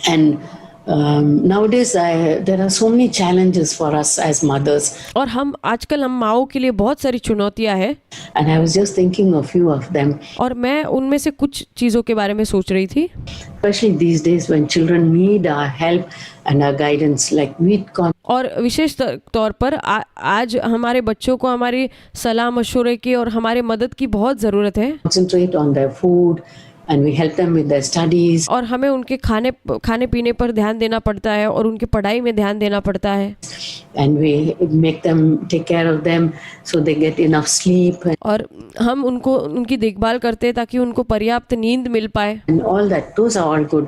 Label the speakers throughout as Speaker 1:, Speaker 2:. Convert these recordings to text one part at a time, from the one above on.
Speaker 1: And nowadays there are so many challenges for us as mothers.
Speaker 2: और आजकल हम माओं के लिए बहुत सारी चुनौतियां हैं,
Speaker 1: And I was just thinking of few of them,
Speaker 2: और मैं उनमें से कुछ चीज़ों के बारे में सोच रही थी।
Speaker 1: especially these days when children need our help and our guidance, like
Speaker 2: और विशेष तौर पर आज हमारे बच्चों को हमारी सलाह मशवरे की और हमारे मदद की बहुत ज़रूरत है।
Speaker 1: concentrate on their food and we help them with their studies.
Speaker 2: और हमें उनके खाने पीने पर ध्यान देना पड़ता है और उनकी पढ़ाई में ध्यान देना पड़ता है।
Speaker 1: And we make them take care of them so they get enough sleep.
Speaker 2: और हम उनकी देखभाल करते हैं ताकि उनको पर्याप्त नींद मिल पाए।
Speaker 1: And all that, those are all good.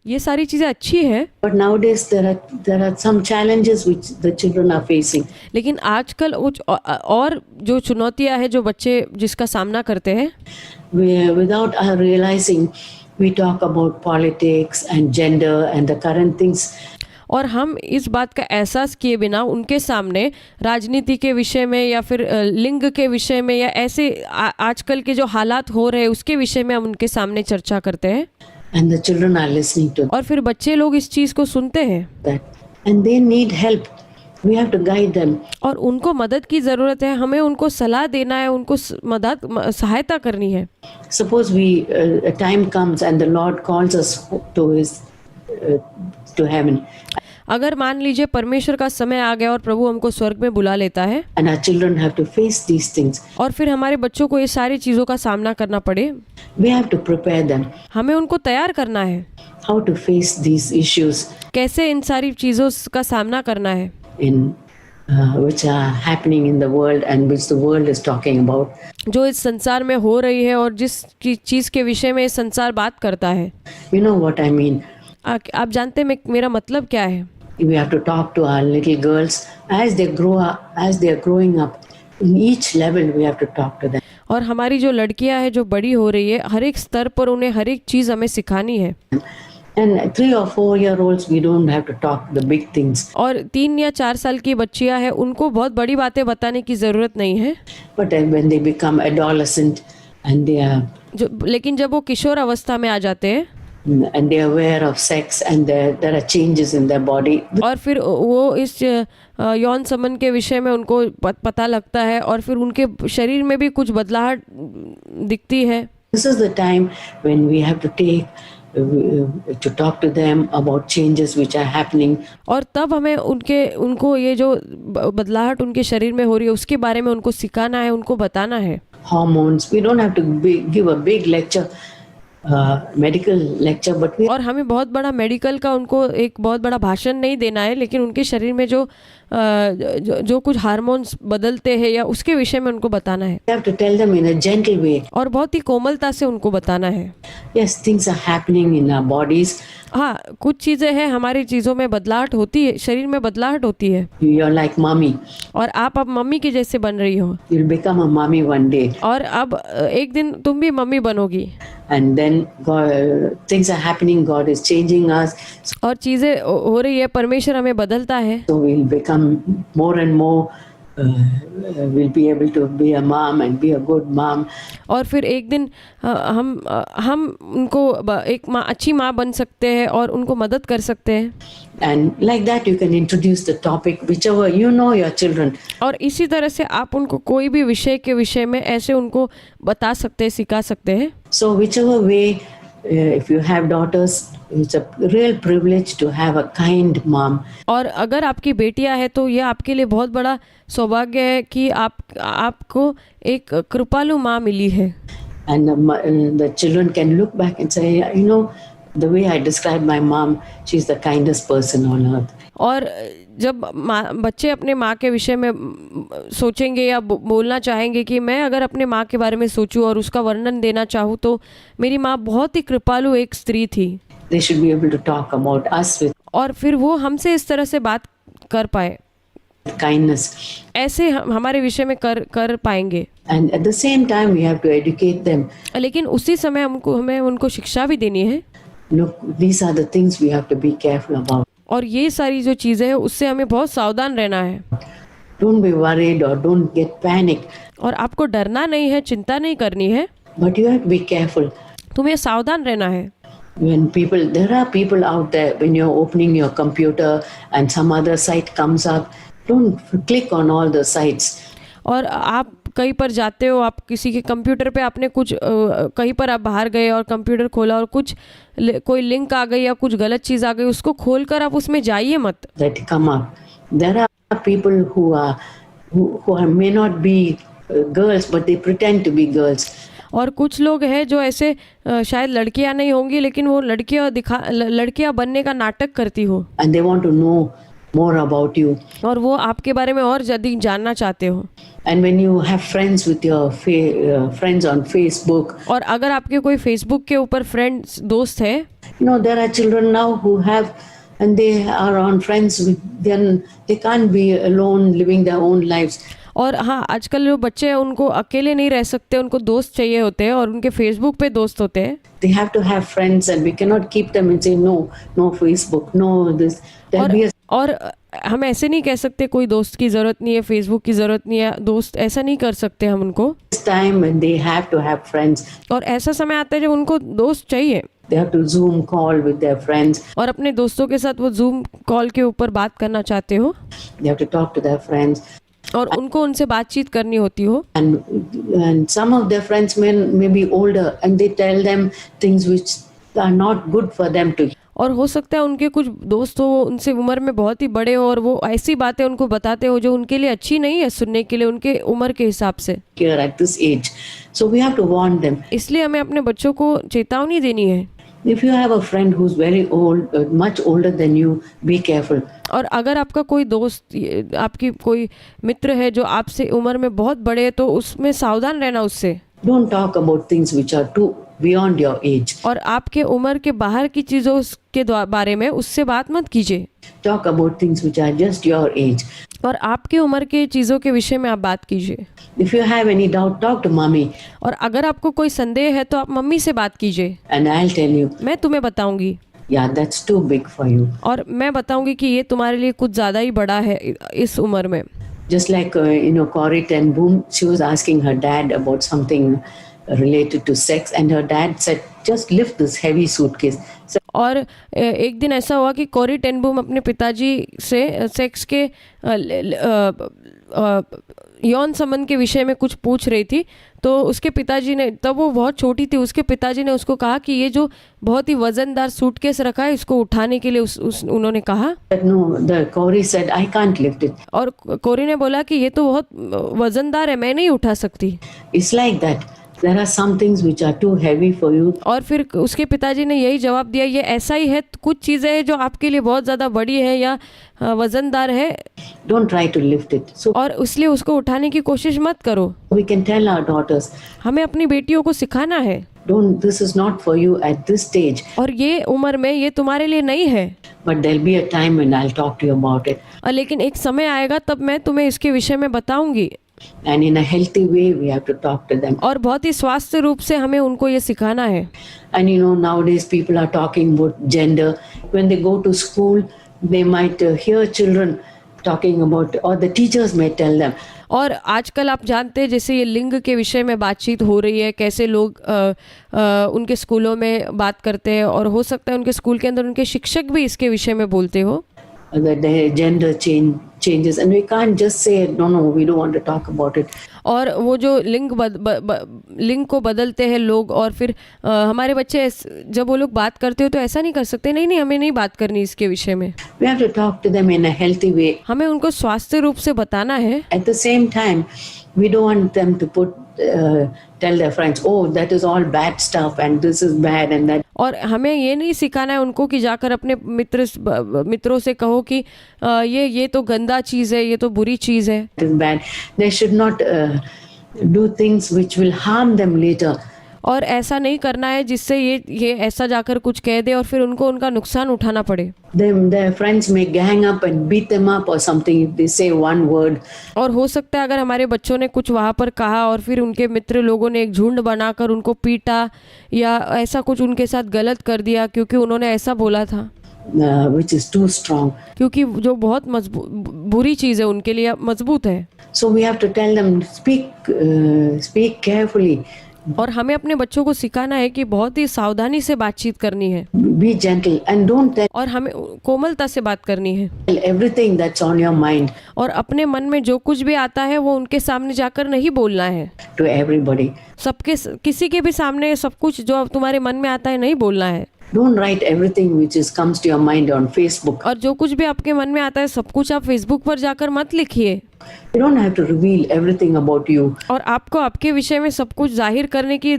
Speaker 2: ये सारी चीज़ें अच्छी हैं।
Speaker 1: But nowadays there are some challenges which the children are facing.
Speaker 2: लेकिन आजकल और जो चुनौतियां हैं जो बच्चे जिसका सामना करते हैं,
Speaker 1: Without our realizing, we talk about politics and gender and the current things.
Speaker 2: और हम इस बात का एहसास किए बिना उनके सामने राजनीति के विषय में या फिर लिंग के विषय में या ऐसे आजकल के जो हालात हो रहे हैं उसके विषय में हम उनके सामने चर्चा करते हैं।
Speaker 1: And the children are listening to
Speaker 2: और फिर बच्चे लोग इस चीज़ को सुनते हैं
Speaker 1: that. And they need help. We have to guide them.
Speaker 2: और उनको मदद की ज़रूरत है, हमें उनको सलाह देना है, उनको सहायता करनी है।
Speaker 1: Suppose a time comes and the Lord calls us to heaven.
Speaker 2: अगर मान लीजिए परमेश्वर का समय आ गया और प्रभु हमको स्वर्ग में बुला लेता है,
Speaker 1: And our children have to face these things.
Speaker 2: और फिर हमारे बच्चों को ये सारी चीज़ों का सामना करना पड़े,
Speaker 1: We have to prepare them.
Speaker 2: हमें उनको तैयार करना है
Speaker 1: How to face these issues
Speaker 2: कैसे इन सारी चीज़ों का सामना करना है
Speaker 1: which are happening in the world and which the world is talking about.
Speaker 2: जो इस संसार में हो रही है और जिस चीज़ के विषय में इस संसार बात करता है।
Speaker 1: You know what I mean?
Speaker 2: आप जानते हैं मेरा मतलब क्या है?
Speaker 1: We have to talk to our little girls as they grow up, as they are growing up. In each level, we have to talk to them.
Speaker 2: और हमारी जो लड़कियां हैं जो बड़ी हो रही है, हर एक स्तर पर उन्हें हर एक चीज़ हमें सिखानी है।
Speaker 1: And 3 or 4 year olds, we don't have to talk the big things.
Speaker 2: और 3 या 4 साल की बच्चियां हैं, उनको बहुत बड़ी बातें बताने की ज़रूरत नहीं है।
Speaker 1: But when they become adolescent and they are
Speaker 2: लेकिन जब वो किशोर अवस्था में आ जाते हैं
Speaker 1: and they are aware of sex and there are changes in their body.
Speaker 2: और फिर वो इस यौन संबंध के विषय में उनको पता लगता है और फिर उनके शरीर में भी कुछ बदलाहट दिखती है।
Speaker 1: This is the time when we have to talk to them about changes which are happening.
Speaker 2: और तब हमें उनको ये जो बदलाहट उनके शरीर में हो रही है उसके बारे में उनको सिखाना है, उनको बताना है।
Speaker 1: Hormones. We don't have to give a big lecture. Medical lecture but
Speaker 2: और हमें बहुत बड़ा मेडिकल का उनको एक बहुत बड़ा भाषण नहीं देना है, लेकिन उनके शरीर में जो कुछ हार्मोन्स बदलते हैं या उसके विषय में उनको बताना है।
Speaker 1: have to tell them in a gentle way.
Speaker 2: और बहुत ही कोमलता से उनको बताना है।
Speaker 1: Yes, things are happening in our bodies.
Speaker 2: हाँ, कुछ चीज़ें हैं, हमारी चीज़ों में बदलाहट होती है, शरीर में बदलाहट होती है।
Speaker 1: You are like mommy.
Speaker 2: और आप अब मम्मी की जैसे बन रही हो।
Speaker 1: You'll become a mommy one day.
Speaker 2: और अब एक दिन तुम भी mummy बनोगी।
Speaker 1: And then things are happening. God is changing us.
Speaker 2: और चीज़ें हो रही है, परमेश्वर हमें बदलता है।
Speaker 1: So we'll become more and more. We'll be able to be a mom and be a good mom.
Speaker 2: और फिर एक दिन हम उनको एक अच्छी माँ बन सकते हैं और उनको मदद कर सकते हैं।
Speaker 1: And like that you can introduce the topic whichever you know your children.
Speaker 2: और इसी तरह से आप उनको कोई भी विषय के विषय में ऐसे उनको बता सकते हैं, सिखा सकते हैं।
Speaker 1: So whichever way, if you have daughters, it's a real privilege to have a kind mom.
Speaker 2: और अगर आपकी बेटियां हैं तो ये आपके लिए बहुत बड़ा सौभाग्य है कि आपको एक कृपालु माँ मिली है।
Speaker 1: And the children can look back and say, you know, the way I describe my mom, she's the kindest person on earth.
Speaker 2: और जब बच्चे अपने माँ के विषय में सोचेंगे या बोलना चाहेंगे कि मैं अगर अपने माँ के बारे में सोचूं और उसका वर्णन देना चाहूँ तो मेरी माँ बहुत ही कृपालु एक स्त्री थी।
Speaker 1: They should be able to talk about us with
Speaker 2: और फिर वो हमसे इस तरह से बात कर पाए,
Speaker 1: kindness.
Speaker 2: ऐसे हमारे विषय में कर पाएंगे।
Speaker 1: And at the same time we have to educate them.
Speaker 2: लेकिन उसी समय हमें उनको शिक्षा भी देनी है।
Speaker 1: Look, these are the things we have to be careful about.
Speaker 2: और ये सारी जो चीज़ें हैं उससे हमें बहुत सावधान रहना है।
Speaker 1: Don't be worried or don't get panic.
Speaker 2: और आपको डरना नहीं है, चिंता नहीं करनी है,
Speaker 1: But you have to be careful.
Speaker 2: तुम्हें सावधान रहना है।
Speaker 1: There are people out there, when you're opening your computer and some other site comes up, don't click on all the sites.
Speaker 2: और आप कहीं पर जाते हो, आप किसी के कंप्यूटर पे आपने कुछ कहीं पर आप बाहर गए और कंप्यूटर खोला और कुछ कोई लिंक आ गई या कुछ गलत चीज़ आ गई, उसको खोलकर आप उसमें जाइए मत.
Speaker 1: That come up. There are people who may not be girls, but they pretend to be girls.
Speaker 2: और कुछ लोग हैं जो ऐसे शायद लड़कियां नहीं होंगी लेकिन वो लड़कियां बनने का नाटक करती हो.
Speaker 1: And they want to know more about you.
Speaker 2: और वो आपके बारे में और ज़्यादा जानना चाहते हो.
Speaker 1: And when you have friends with your friends on Facebook.
Speaker 2: और अगर आपके कोई फेसबुक के ऊपर फ्रेंड्स दोस्त है.
Speaker 1: There are children now who have, and they are on friends with, then they can't be alone living their own lives.
Speaker 2: और हाँ, आजकल जो बच्चे हैं उनको अकेले नहीं रह सकते, उनको दोस्त चाहिए होते हैं और उनके फेसबुक पे दोस्त होते हैं.
Speaker 1: They have to have friends and we cannot keep them and say no Facebook, no this.
Speaker 2: और हम ऐसे नहीं कह सकते कोई दोस्त की ज़रूरत नहीं है, फेसबुक की ज़रूरत नहीं है, दोस्त, ऐसा नहीं कर सकते हम उनको.
Speaker 1: Time when they have to have friends.
Speaker 2: और ऐसा समय आता है जब उनको दोस्त चाहिए.
Speaker 1: They have to Zoom call with their friends.
Speaker 2: और अपने दोस्तों के साथ वो Zoom कॉल के ऊपर बात करना चाहते हो.
Speaker 1: They have to talk to their friends.
Speaker 2: और उनको उनसे बातचीत करनी होती हो.
Speaker 1: And some of their friends may be older and they tell them things which are not good for them to.
Speaker 2: और हो सकता है उनके कुछ दोस्त हो उनसे उम्र में बहुत ही बड़े हो और वो ऐसी बातें उनको बताते हो जो उनके लिए अच्छी नहीं है सुनने के लिए, उनके उम्र के हिसाब से.
Speaker 1: At this age, so we have to warn them.
Speaker 2: इसलिए हमें अपने बच्चों को चेतावनी देनी है.
Speaker 1: If you have a friend who's very old, much older than you, be careful.
Speaker 2: और अगर आपका कोई दोस्त, आपकी कोई मित्र है जो आपसे उम्र में बहुत बड़े है तो उसमें सावधान रहना उससे.
Speaker 1: Don't talk about things which are too beyond your age.
Speaker 2: और आपके उम्र के बाहर की चीज़ों के बारे में उससे बात मत कीजिए.
Speaker 1: Talk about things which are just your age.
Speaker 2: और आपकी उम्र की चीज़ों के विषय में आप बात कीजिए.
Speaker 1: If you have any doubt, talk to mommy.
Speaker 2: और अगर आपको कोई संदेह है तो आप मम्मी से बात कीजिए.
Speaker 1: And I'll tell you.
Speaker 2: मैं तुम्हें बताऊंगी.
Speaker 1: Yeah, that's too big for you.
Speaker 2: और मैं बताऊंगी कि ये तुम्हारे लिए कुछ ज़्यादा ही बड़ा है इस उम्र में.
Speaker 1: Just like Corrie ten Boom, she was asking her dad about something related to sex, and her dad said, "Just lift this heavy suitcase." So,
Speaker 2: और एक दिन ऐसा हुआ कि कोरी टेन बूम अपने पिताजी से सेक्स के यौन संबंध के विषय में कुछ पूछ रही थी. तो उसके पिताजी ने, तब वो बहुत छोटी थी, उसके पिताजी ने उसको कहा कि ये जो बहुत ही वजनदार सूटकेस रखा है इसको उठाने के लिए उन्होंने कहा.
Speaker 1: No, the Corrie said, "I can't lift it."
Speaker 2: और कोरी ने बोला कि ये तो बहुत वजनदार है, मैं नहीं उठा सकती.
Speaker 1: It's like that. There are some things which are too heavy for you.
Speaker 2: और फिर उसके पिताजी ने यही जवाब दिया, ये ऐसा ही है, कुछ चीज़ें हैं जो आपके लिए बहुत ज़्यादा बड़ी है या वजनदार है.
Speaker 1: Don't try to lift it. So,
Speaker 2: और इसलिए उसको उठाने की कोशिश मत करो.
Speaker 1: we can tell our daughters,
Speaker 2: हमें अपनी बेटियों को सिखाना है.
Speaker 1: this is not for you at this stage.
Speaker 2: और ये उम्र में ये तुम्हारे लिए नहीं है.
Speaker 1: But there'll be a time when I'll talk to you about it.
Speaker 2: लेकिन एक समय आएगा तब मैं तुम्हें इसके विषय में बताऊंगी.
Speaker 1: And in a healthy way, we have to talk to them.
Speaker 2: और बहुत ही स्वास्थ्य रूप से हमें उनको ये सिखाना है.
Speaker 1: And nowadays people are talking about gender. When they go to school, they might hear children talking about, or the teachers may tell them.
Speaker 2: और आजकल आप जानते हैं जैसे ये लिंग के विषय में बातचीत हो रही है, कैसे लोग उनके स्कूलों में बात करते हैं और हो सकता है उनके स्कूल के अंदर उनके शिक्षक भी इसके विषय में बोलते हो.
Speaker 1: The gender changes, and we can't just say no, we don't want to talk about it.
Speaker 2: और वो जो लिंग को बदलते हैं लोग, और फिर हमारे बच्चे जब वो लोग बात करते हो तो ऐसा नहीं कर सकते, नहीं हमें नहीं बात करनी इसके विषय में.
Speaker 1: We have to talk to them in a healthy way.
Speaker 2: हमें उनको स्वास्थ्य रूप से बताना है.
Speaker 1: At the same time, we don't want them to tell their friends, oh, that is all bad stuff and this is bad and that.
Speaker 2: और हमें ये नहीं सिखाना है उनको कि जाकर अपने मित्रों से कहो कि ये तो गंदा चीज़ है, ये तो बुरी चीज़ है.
Speaker 1: It is bad. They should not do things which will harm them later.
Speaker 2: और ऐसा नहीं करना है जिससे ये ऐसा जाकर कुछ कह दे और फिर उनको उनका नुकसान उठाना पड़े.
Speaker 1: Their friends may gang up and beat them up or something if they say one word.
Speaker 2: और हो सकता है अगर हमारे बच्चों ने कुछ वहाँ पर कहा और फिर उनके मित्र लोगों ने एक झुंड बनाकर उनको पीटा या ऐसा कुछ उनके साथ गलत कर दिया क्योंकि उन्होंने ऐसा बोला था.
Speaker 1: Which is too strong.
Speaker 2: क्योंकि जो बहुत बुरी चीज़ है उनके लिए मजबूत है.
Speaker 1: So we have to tell them, speak carefully.
Speaker 2: और हमें अपने बच्चों को सिखाना है कि बहुत ही सावधानी से बातचीत करनी है
Speaker 1: Be gentle and don't tell
Speaker 2: और हमें कोमलता से बात करनी है
Speaker 1: everything that's on your mind
Speaker 2: और अपने मन में जो कुछ भी आता है वो उनके सामने जाकर नहीं बोलना है
Speaker 1: to everybody.
Speaker 2: किसी के भी सामने सब कुछ जो अब तुम्हारे मन में आता है नहीं बोलना है
Speaker 1: Don't write everything which comes to your mind on Facebook.
Speaker 2: और जो कुछ भी आपके मन में आता है सब कुछ आप फेसबुक पर जाकर मत लिखिए
Speaker 1: You don't have to reveal everything about you.
Speaker 2: और आपको आपके विषय में सब कुछ जाहिर करने की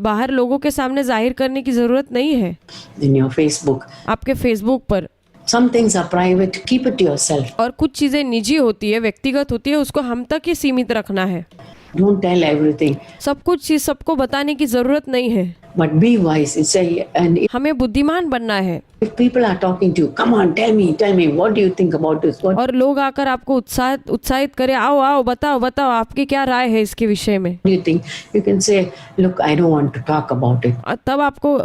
Speaker 2: बाहर लोगों के सामने जाहिर करने की ज़रूरत नहीं है
Speaker 1: In your Facebook.
Speaker 2: आपके फेसबुक पर
Speaker 1: Some things are private, keep it to yourself.
Speaker 2: और कुछ चीज़ें निजी होती है व्यक्तिगत होती है उसको हम तक ही सीमित रखना है
Speaker 1: Don't tell everything,
Speaker 2: सब कुछ चीज़ सबको बताने की ज़रूरत नहीं है
Speaker 1: but be wise. And
Speaker 2: हमें बुद्धिमान बनना है
Speaker 1: if people are talking to you, come on, tell me, what do you think about this? What
Speaker 2: और लोग आकर आपको उत्साहित करें आओ बताओ आपकी क्या राय है इसके विषय में
Speaker 1: do you think? You can say, look, I don't want to talk about it.
Speaker 2: तब आपको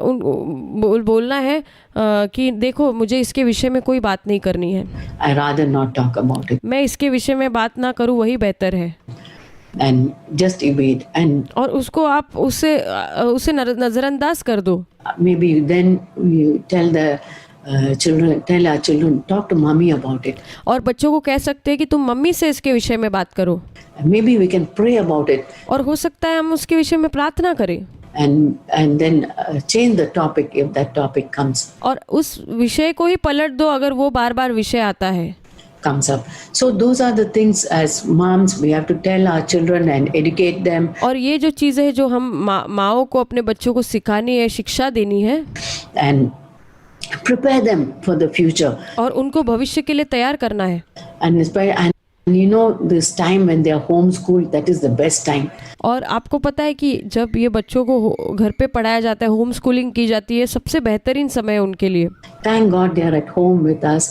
Speaker 2: बोलना है कि देखो मुझे इसके विषय में कोई बात नहीं करनी है
Speaker 1: I rather not talk about it.
Speaker 2: मैं इसके विषय में बात ना करूँ वही बेहतर है
Speaker 1: And just evade. And
Speaker 2: और उसको आप उसे नज़रअंदाज कर दो
Speaker 1: maybe then you tell our children, talk to mommy about it.
Speaker 2: और बच्चों को कह सकते हैं कि तुम मम्मी से इसके विषय में बात करो
Speaker 1: And maybe we can pray about it
Speaker 2: और हो सकता है हम उसके विषय में प्रार्थना करें
Speaker 1: and then change the topic if that topic
Speaker 2: और उस विषय को ही पलट दो अगर वो बार विषय आता है
Speaker 1: comes up. So those are the things as moms we have to tell our children and educate them.
Speaker 2: और ये जो चीज़ें हैं जो हम माओं को अपने बच्चों को सिखानी है शिक्षा देनी है
Speaker 1: And prepare them for the future.
Speaker 2: और उनको भविष्य के लिए तैयार करना है
Speaker 1: And you know this time when they are homeschooled, that is the best time.
Speaker 2: और आपको पता है कि जब ये बच्चों को घर पे पढ़ाया जाता है होम स्कूलिंग की जाती है सबसे बेहतरीन समय है उनके लिए
Speaker 1: Thank God they are at home with us.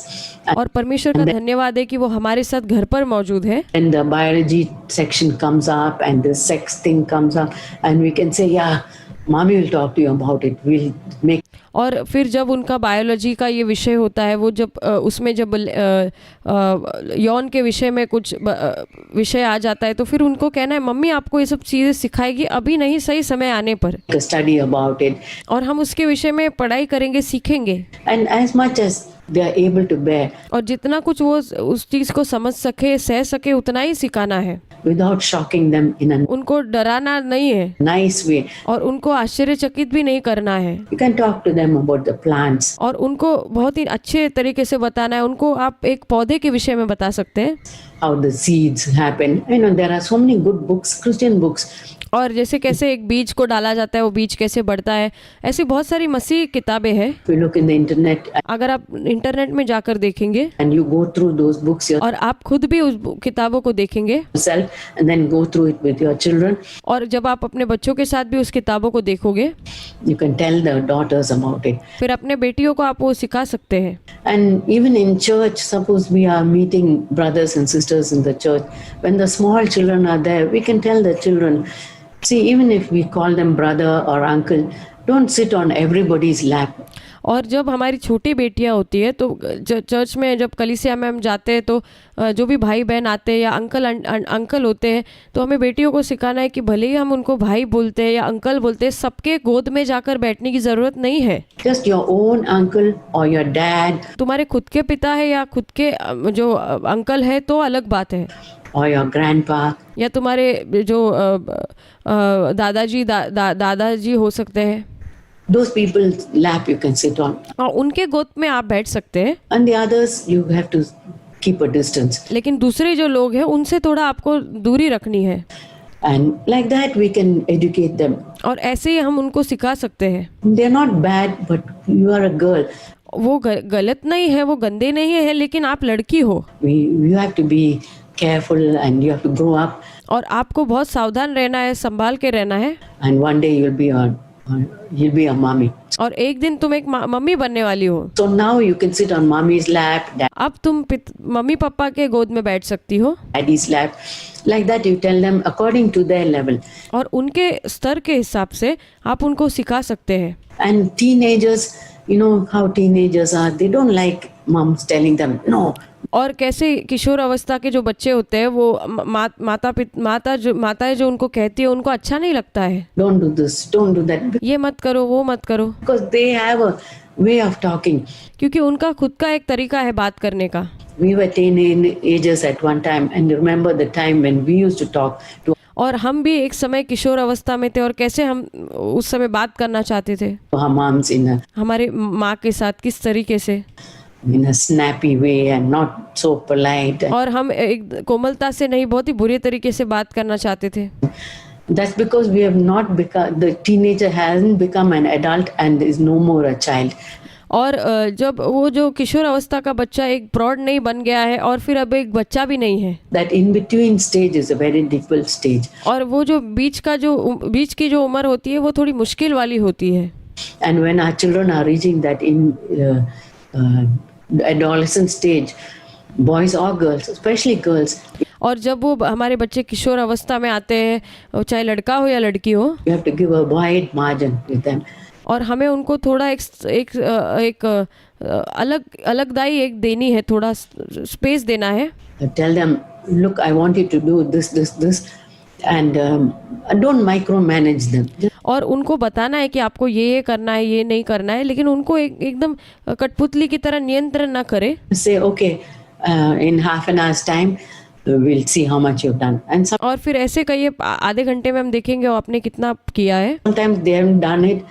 Speaker 2: और परमेश्वर का धन्यवाद है कि वो हमारे साथ घर पर मौजूद है
Speaker 1: And the biology section comes up and the sex thing comes up and we can say, yeah, mommy will talk to you about it. We'll make.
Speaker 2: और फिर जब उनका बायोलॉजी का ये विषय होता है वो जब उसमें जब यौन के विषय में कुछ विषय आ जाता है तो फिर उनको कहना है मम्मी आपको ये सब चीज़ें सिखाएगी अभी नहीं सही समय आने पर
Speaker 1: Study about it.
Speaker 2: और हम उसके विषय में पढ़ाई करेंगे सीखेंगे
Speaker 1: And as much as they are able to bear,
Speaker 2: और जितना कुछ वो उस चीज़ को समझ सके सह सके उतना ही सिखाना है
Speaker 1: without shocking them in a
Speaker 2: उनको डराना नहीं है
Speaker 1: nice way.
Speaker 2: और उनको आश्चर्यचकित भी नहीं करना है
Speaker 1: You can talk to them about the plants.
Speaker 2: और उनको बहुत ही अच्छे तरीके से बताना है उनको आप एक पौधे के विषय में बता सकते हैं
Speaker 1: How the seeds happen. You know, there are so many good books, Christian books.
Speaker 2: और जैसे कैसे एक बीज को डाला जाता है वो बीज कैसे बढ़ता है ऐसी बहुत सारी मसीह किताबें हैं
Speaker 1: If you look in the internet
Speaker 2: अगर आप इंटरनेट में जाकर देखेंगे
Speaker 1: and you go through those books
Speaker 2: और आप खुद भी उस किताबों को देखेंगे
Speaker 1: yourself and then go through it with your children,
Speaker 2: और जब आप अपने बच्चों के साथ भी उस किताबों को देखोगे
Speaker 1: you can tell the daughters about it.
Speaker 2: फिर अपने बेटियों को आप वो सिखा सकते हैं
Speaker 1: And even in church, suppose we are meeting brothers and sisters in the church, when the small children are there, we can tell the children, see, even if we call them brother or uncle, don't sit on everybody's lap.
Speaker 2: और जब हमारी छोटी बेटियां होती है तो church में जब कलीसिया में हम जाते हैं तो जो भी भाई बहन आते हैं या अंकल होते हैं तो हमें बेटियों को सिखाना है कि भले ही हम उनको भाई बोलते हैं या अंकल बोलते हैं सबके गोद में जाकर बैठने की ज़रूरत नहीं है
Speaker 1: Just your own uncle or your dad
Speaker 2: तुम्हारे खुद के पिता है या खुद के जो अंकल है तो अलग बात है
Speaker 1: or your grandpa.
Speaker 2: या तुम्हारे जो दादाजी हो सकते हैं
Speaker 1: Those people's lap you can sit on.
Speaker 2: और उनके गोद में आप बैठ सकते हैं
Speaker 1: And the others, you have to keep a distance.
Speaker 2: लेकिन दूसरे जो लोग हैं उनसे थोड़ा आपको दूरी रखनी है
Speaker 1: And like that, we can educate them.
Speaker 2: और ऐसे ही हम उनको सिखा सकते हैं
Speaker 1: They're not bad, but you are a girl.
Speaker 2: वो गलत नहीं है वो गंदे नहीं है लेकिन आप लड़की हो
Speaker 1: You have to be careful and you have to grow up.
Speaker 2: और आपको बहुत सावधान रहना है संभाल के रहना है
Speaker 1: And one day you'll be a mommy.
Speaker 2: और एक दिन तुम एक मम्मी बनने वाली हो।
Speaker 1: So now you can sit on mommy's lap,
Speaker 2: अब तुम मम्मी पापा के गोद में बैठ सकती हो
Speaker 1: daddy's lap. Like that you tell them according to their level.
Speaker 2: और उनके स्तर के हिसाब से आप उनको सिखा सकते हैं।
Speaker 1: And teenagers, you know how teenagers are, they don't like moms telling them no.
Speaker 2: और कैसे किशोर अवस्था के जो बच्चे होते हैं वो माताएं जो उनको कहती है उनको अच्छा नहीं लगता है।
Speaker 1: Don't do this, don't do that.
Speaker 2: ये मत करो, वो मत करो,
Speaker 1: Because they have a way of talking.
Speaker 2: क्योंकि उनका खुद का एक तरीका है बात करने का।
Speaker 1: We were teenagers at one time, and remember the time when we used to talk to
Speaker 2: और हम भी एक समय किशोर अवस्था में थे और कैसे हम उस समय बात करना चाहते थे
Speaker 1: our moms
Speaker 2: हमारे माँ के साथ, किस तरीके से,
Speaker 1: in a snappy way and not so polite.
Speaker 2: और हम एक कोमलता से नहीं, बहुत ही बुरे तरीके से बात करना चाहते थे।
Speaker 1: That's because we have not become, the teenager hasn't become an adult and is no more a child.
Speaker 2: और जब वो जो किशोर अवस्था का बच्चा एक प्रौढ़ नहीं बन गया है और फिर अब एक बच्चा भी नहीं है।
Speaker 1: That in between stage is a very difficult stage.
Speaker 2: और वो जो बीच की जो उम्र होती है वो थोड़ी मुश्किल वाली होती है।
Speaker 1: And when our children are reaching that adolescent stage, boys or girls, especially girls,
Speaker 2: और जब वो हमारे बच्चे किशोर अवस्था में आते हैं, चाहे लड़का हो या लड़की हो,
Speaker 1: you have to give a wide margin with them.
Speaker 2: और हमें उनको थोड़ा एक अलगदाई एक देनी है, थोड़ा स्पेस देना है।
Speaker 1: Tell them, look, I want you to do this, and don't micromanage them.
Speaker 2: और उनको बताना है कि आपको ये करना है, ये नहीं करना है, लेकिन उनको एकदम कठपुतली की तरह नियंत्रण ना करे।
Speaker 1: Say, okay, in half an hour's time, we'll see how much you've done. And
Speaker 2: और फिर ऐसे कहिए आधे घंटे में हम देखेंगे आपने कितना किया है।
Speaker 1: sometimes they haven't done it.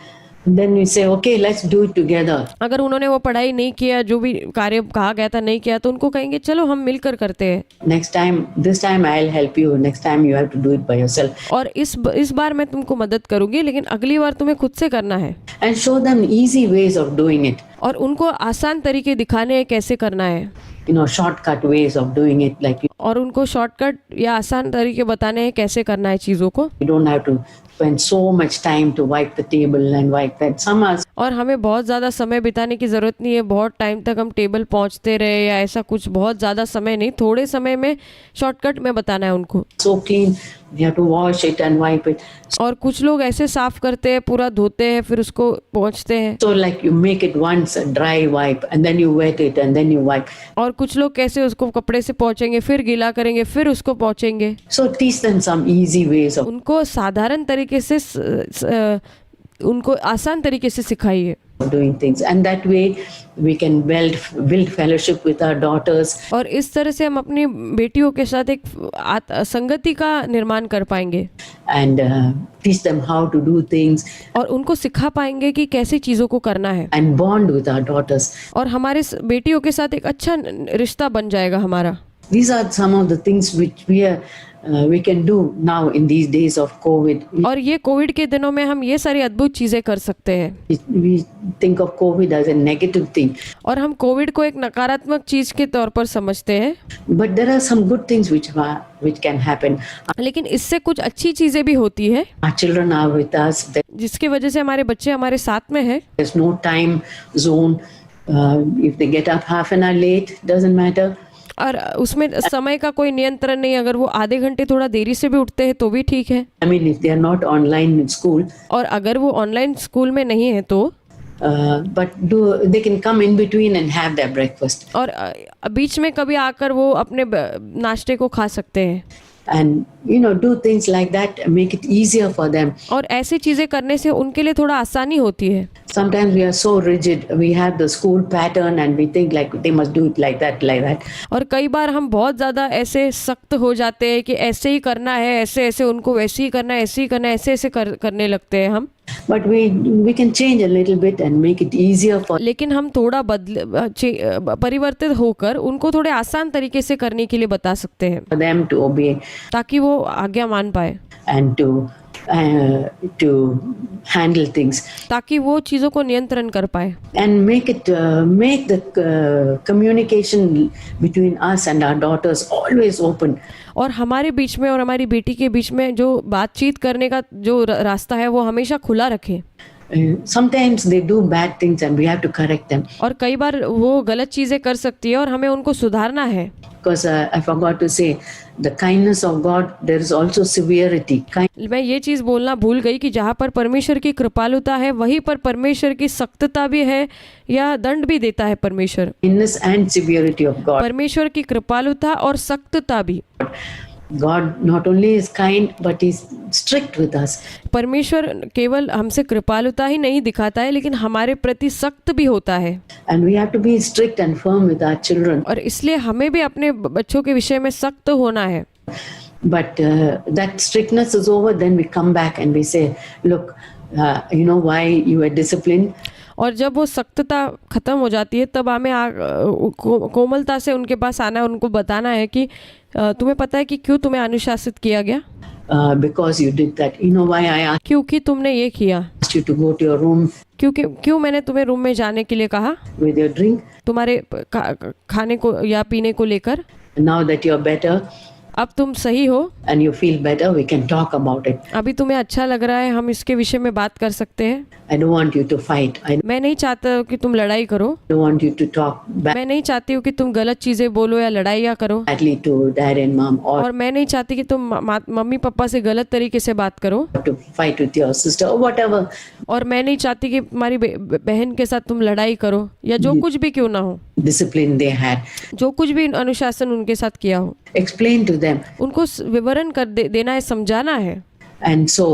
Speaker 1: Then we say, okay, let's do it together.
Speaker 2: अगर उन्होंने वो पढ़ाई नहीं किया, जो भी कार्य कहा गया था नहीं किया, तो उनको कहेंगे चलो हम मिलकर करते हैं।
Speaker 1: Next time, this time I'll help you. Next time you have to do it by yourself.
Speaker 2: और इस बार मैं तुमको मदद करूंगी, लेकिन अगली बार तुम्हें खुद से करना है।
Speaker 1: And show them easy ways of doing it.
Speaker 2: और उनको आसान तरीके दिखाने हैं कैसे करना है।
Speaker 1: You know, shortcut ways of doing it. Like
Speaker 2: और उनको शॉर्टकट या आसान तरीके बताने हैं कैसे करना है चीज़ों को।
Speaker 1: you don't have to spend so much time to wipe the table and wipe that. Some are
Speaker 2: और हमें बहुत ज़्यादा समय बिताने की ज़रूरत नहीं है, बहुत टाइम तक हम टेबल पहुंचते रहे या ऐसा कुछ, बहुत ज़्यादा समय नहीं, थोड़े समय में शॉर्टकट में बताना है उनको।
Speaker 1: so clean, you have to wash it and wipe it.
Speaker 2: और कुछ लोग ऐसे साफ करते हैं, पूरा धोते हैं, फिर उसको पोंछते हैं।
Speaker 1: So like you make it once a dry wipe and then you wet it and then you wipe.
Speaker 2: और कुछ लोग कैसे उसको कपड़े से पोंछेंगे, फिर गीला करेंगे, फिर उसको पोंछेंगे।
Speaker 1: So teach them some easy ways of
Speaker 2: उनको साधारण तरीके से उनको आसान तरीके से सिखाइए।
Speaker 1: doing things, and that way we can build fellowship with our daughters.
Speaker 2: और इस तरह से हम अपनी बेटियों के साथ एक संगति का निर्माण कर पाएंगे।
Speaker 1: And teach them how to do things.
Speaker 2: और उनको सिखा पाएंगे कि कैसे चीज़ों को करना है।
Speaker 1: And bond with our daughters.
Speaker 2: और हमारे बेटियों के साथ एक अच्छा रिश्ता बन जाएगा हमारा।
Speaker 1: These are some of the things which we can do now in these days of COVID.
Speaker 2: और ये कोविड के दिनों में हम ये सारी अद्भुत चीज़ें कर सकते हैं।
Speaker 1: We think of COVID as a negative thing.
Speaker 2: और हम कोविड को एक नकारात्मक चीज़ के तौर पर समझते हैं।
Speaker 1: But there are some good things which can happen.
Speaker 2: लेकिन इससे कुछ अच्छी चीज़ें भी होती है,
Speaker 1: Our children are with us.
Speaker 2: जिसकी वजह से हमारे बच्चे हमारे साथ में हैं।
Speaker 1: There's no time zone. If they get up half an hour late, doesn't matter.
Speaker 2: और उसमें समय का कोई नियंत्रण नहीं, अगर वो आधे घंटे थोड़ा देरी से भी उठते हैं तो भी ठीक है।
Speaker 1: I mean, if they are not online in school,
Speaker 2: और अगर वो ऑनलाइन स्कूल में नहीं है तो
Speaker 1: but they can come in between and have their breakfast.
Speaker 2: और बीच में कभी आकर वो अपने नाश्ते को खा सकते हैं।
Speaker 1: And do things like that, make it easier for them.
Speaker 2: और ऐसी चीज़ें करने से उनके लिए थोड़ा आसानी होती है।
Speaker 1: Sometimes we are so rigid. We have the school pattern and we think like they must do it like that.
Speaker 2: और कई बार हम बहुत ज़्यादा ऐसे सख्त हो जाते हैं कि ऐसे ही करना है, ऐसे उनको वैसे ही करना है, ऐसे ही करना है, ऐसे करने लगते हैं हम।
Speaker 1: But we can change a little bit and make it easier for
Speaker 2: लेकिन हम थोड़ा परिवर्तित होकर उनको थोड़े आसान तरीके से करने के लिए बता सकते हैं,
Speaker 1: them to obey
Speaker 2: ताकि वो आज्ञा मान पाए
Speaker 1: and to handle things.
Speaker 2: ताकि वो चीज़ों को नियंत्रण कर पाए।
Speaker 1: And make the communication between us and our daughters always open.
Speaker 2: और हमारे बीच में और हमारी बेटी के बीच में जो बातचीत करने का जो रास्ता है वो हमेशा खुला रखें।
Speaker 1: Sometimes they do bad things and we have to correct them.
Speaker 2: और कई बार वो गलत चीज़ें कर सकती है और हमें उनको सुधारना है।
Speaker 1: Because I forgot to say, the kindness of God, there is also severity.
Speaker 2: मैं ये चीज़ बोलना भूल गई कि जहाँ पर परमेश्वर की कृपालुता है वहीं पर परमेश्वर की सख्तता भी है या दंड भी देता है परमेश्वर।
Speaker 1: Kindness and severity of God.
Speaker 2: परमेश्वर की कृपालुता और सख्तता भी।
Speaker 1: God not only is kind, but He's strict with us.
Speaker 2: परमेश्वर केवल हमसे कृपालुता ही नहीं दिखाता है लेकिन हमारे प्रति सख्त भी होता है।
Speaker 1: And we have to be strict and firm with our children.
Speaker 2: और इसलिए हमें भी अपने बच्चों के विषय में सख्त होना है।
Speaker 1: But that strictness is over, then we come back and we say, look, you know why you were disciplined?
Speaker 2: और जब वो सख्तता ख़त्म हो जाती है तब हमें कोमलता से उनके पास आना है, उनको बताना है कि तुम्हें पता है कि क्यों तुम्हें अनुशासित किया गया?
Speaker 1: Because you did that. You know why I asked
Speaker 2: क्योंकि तुमने ये किया।
Speaker 1: you to go to your room
Speaker 2: क्यों मैंने तुम्हें रूम में जाने के लिए कहा?
Speaker 1: with your drink?
Speaker 2: तुम्हारे खाने को या पीने को लेकर।
Speaker 1: Now that you're better
Speaker 2: अब तुम सही हो
Speaker 1: and you feel better, we can talk about it.
Speaker 2: अभी तुम्हें अच्छा लग रहा है, हम इसके विषय में बात कर सकते हैं।
Speaker 1: I don't want you to fight. I
Speaker 2: मैं नहीं चाहता कि तुम लड़ाई करो।
Speaker 1: don't want you to talk
Speaker 2: मैं नहीं चाहती हूँ कि तुम गलत चीज़ें बोलो या लड़ाइयाँ करो।
Speaker 1: badly to dad and mom, or
Speaker 2: और मैं नहीं चाहती कि तुम मम्मी पापा से गलत तरीके से बात करो।
Speaker 1: to fight with your sister or whatever.
Speaker 2: और मैं नहीं चाहती कि तुम्हारी बहन के साथ तुम लड़ाई करो या जो कुछ भी क्यों ना हो,
Speaker 1: Discipline they had.
Speaker 2: जो कुछ भी अनुशासन उनके साथ किया हो,
Speaker 1: Explain to them.
Speaker 2: उनको विवरण कर देना है, समझाना है।
Speaker 1: And so